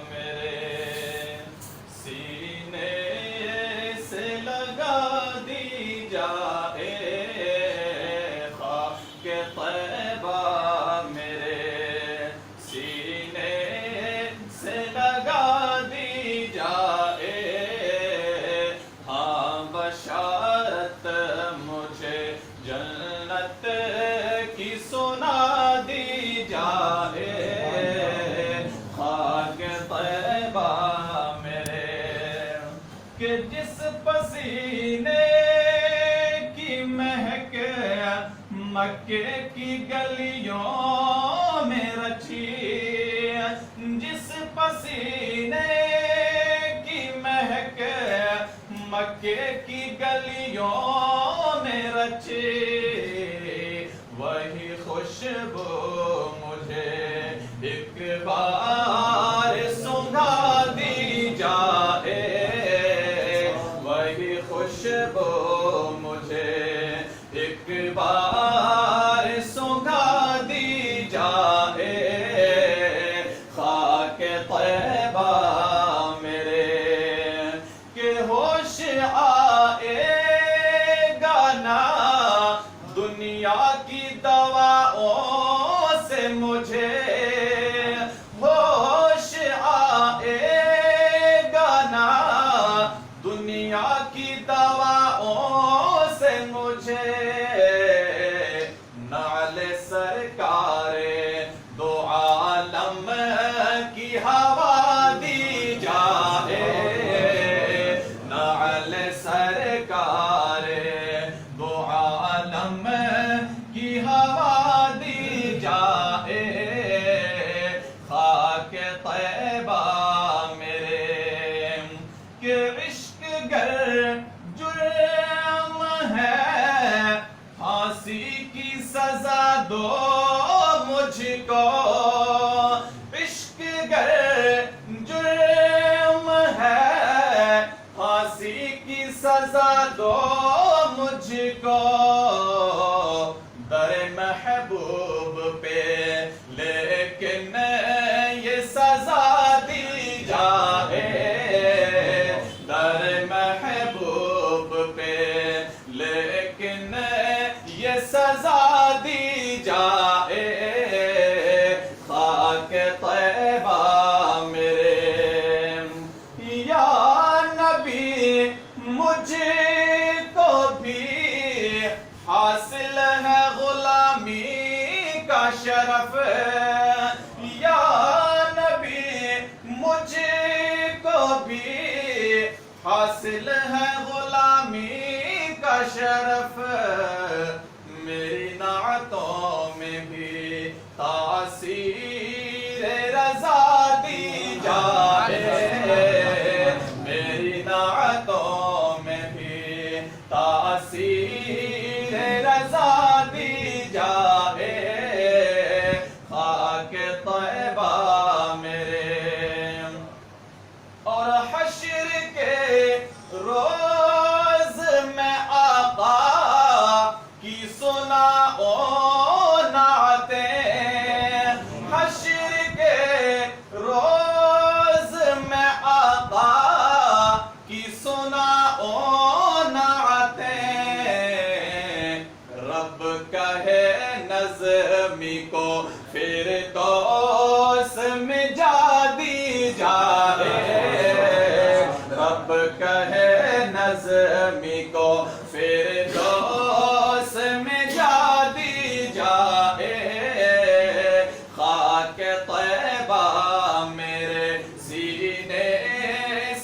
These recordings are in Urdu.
میرے سینے سے لگا دی جائے خاک طیبہ میرے سینے سے لگا دی جائے ہاں بشارت مجھے جنت کی سنا دی جائے کہ جس پسینے کی مہک مکے کی گلیوں میں رچی جس پسینے کی مہک مکے کی گلیوں میں رچی وہی خوشبو مجھے ایک بار سنگھا دی جائے وہی خوشبو مجھے ایک بار سنگھا دی جائے خاک طیبہ میرے کہ ہوش آئے گا نا دنیا کی دواؤں سے مجھے ہوش آئے گا نا دنیا کی دواؤں سے مجھے نعل سرکار دو عالم کی ہوا دی جائے نعل سرکار دو عالم کی ہوا دی جائے خاک طیبہ میرے کہ عشق گر جرم ہے پھانسی کی سزا دو مجھ کو عشق گر جرم ہے پھانسی کی سزا دو مجھ کو در محبوب پہ لیکن یہ سزا دی جائے در محبوب پہ لیکن یہ سزا دی جائے خاک طیبہ میرے یا نبی مجھ کو بھی حاصل ہے غلامی کا شرف یا نبی مجھ کو بھی حاصل ہے غلامی کا شرف میری نعتوں میں بھی تاثیر رضا دی جائے میری نعتوں میں بھی تاثیر رضا دی جائے خاک طیبہ میرے اور حشر کے روز میں آقا کی سناؤ نعتیں حشر کے روز میں آقا کی سناؤ نعتیں رب کہے نظمی کو فردوس میں جا دی جائے رب کہے نظمی کو فردوس میں جا دی جائے خاک طیبہ میرے سینے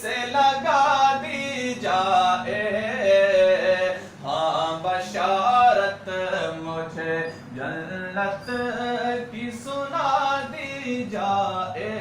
سے لگا دی جائے ہاں بشارت مجھے جنت کی سنا دی جائے